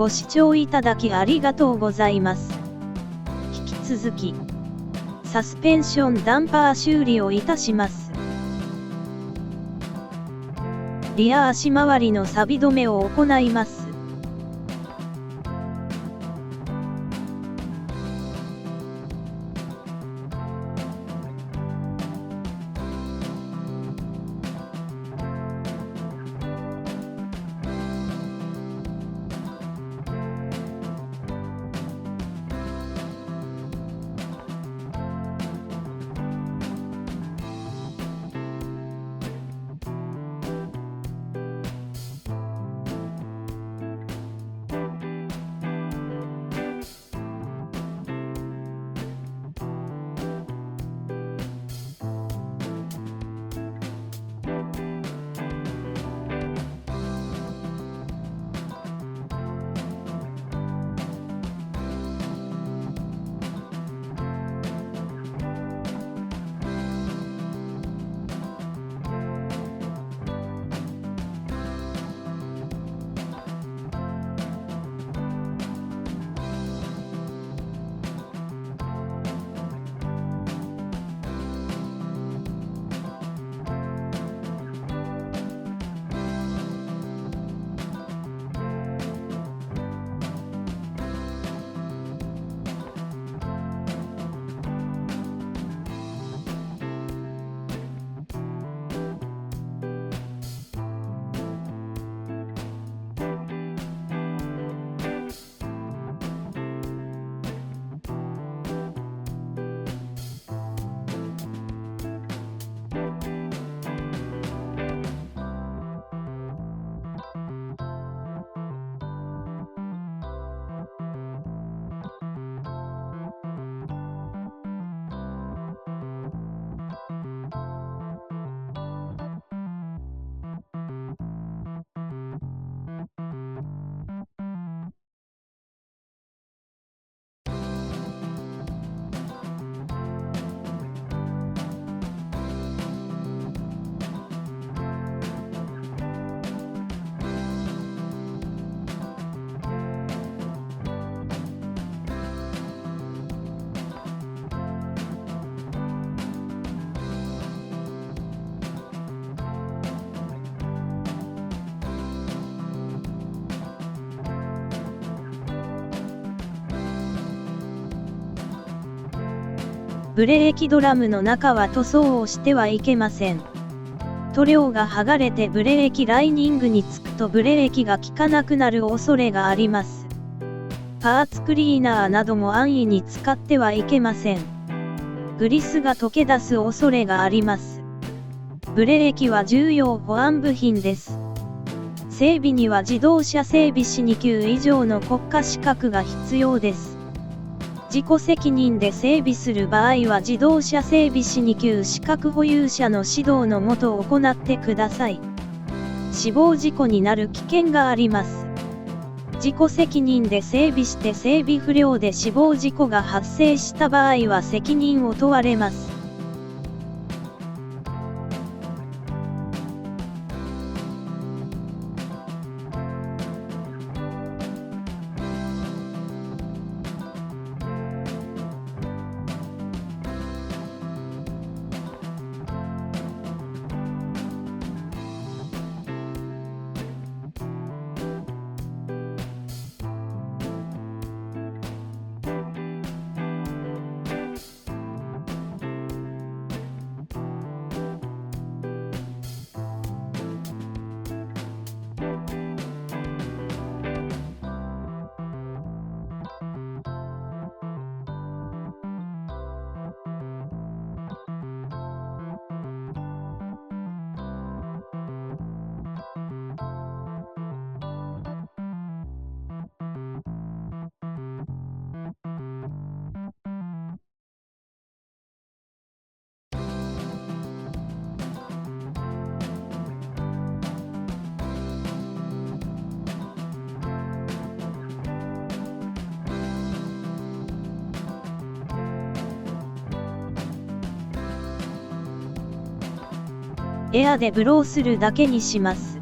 ご視聴いただきありがとうございます。引き続き、サスペンションダンパー修理をいたします。リア足回りの錆止めを行います。ブレーキドラムの中は塗装をしてはいけません。塗料が剥がれてブレーキライニングにつくとブレーキが効かなくなる恐れがあります。パーツクリーナーなども安易に使ってはいけません。グリスが溶け出す恐れがあります。ブレーキは重要保安部品です。整備には自動車整備士2級以上の国家資格が必要です。自己責任で整備する場合は自動車整備士2級資格保有者の指導のもと行ってください。死亡事故になる危険があります。自己責任で整備して整備不良で死亡事故が発生した場合は責任を問われます。エアでブローするだけにします。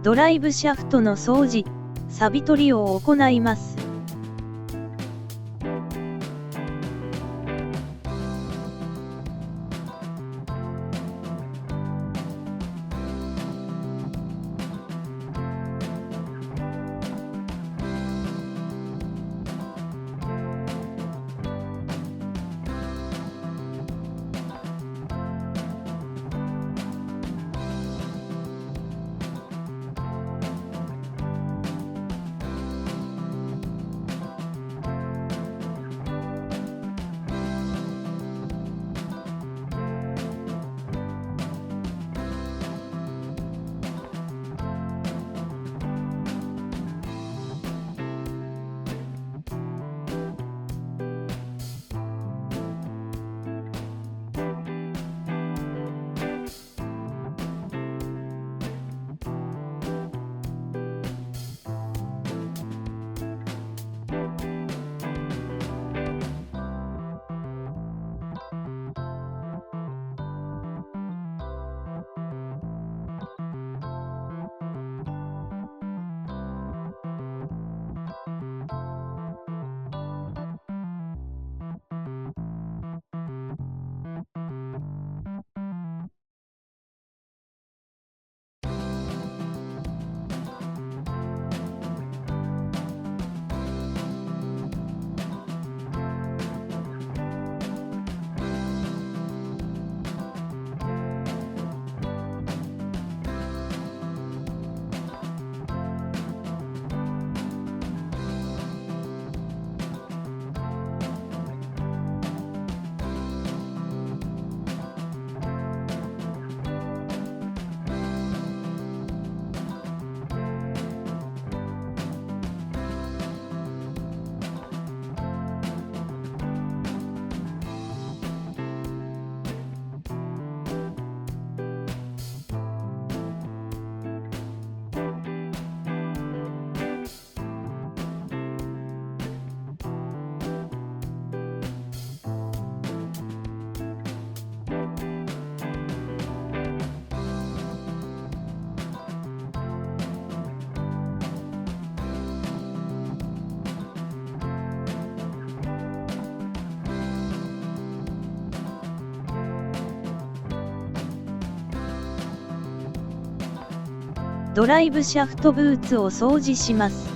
ドライブシャフトの掃除、錆取りを行います。ドライブシャフトブーツを掃除します。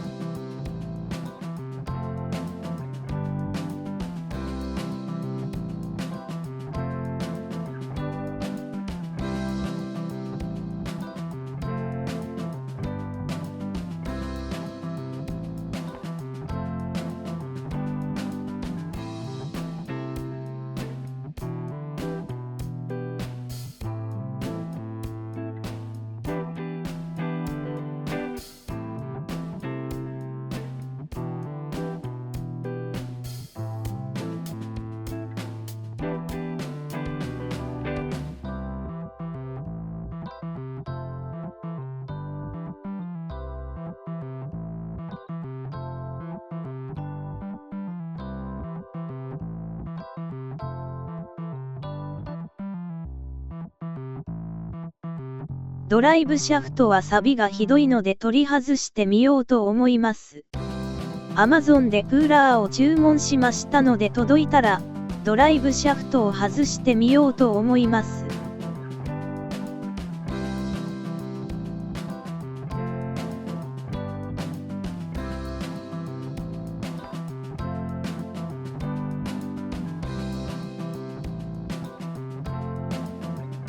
ドライブシャフトは錆がひどいので取り外してみようと思います。Amazon でクーラーを注文しましたので届いたら、ドライブシャフトを外してみようと思います。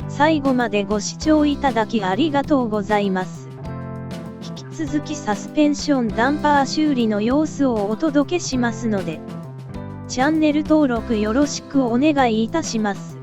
最後までご視聴いただきありがとうございます。引き続きサスペンションダンパー修理の様子をお届けしますので、チャンネル登録よろしくお願いいたします。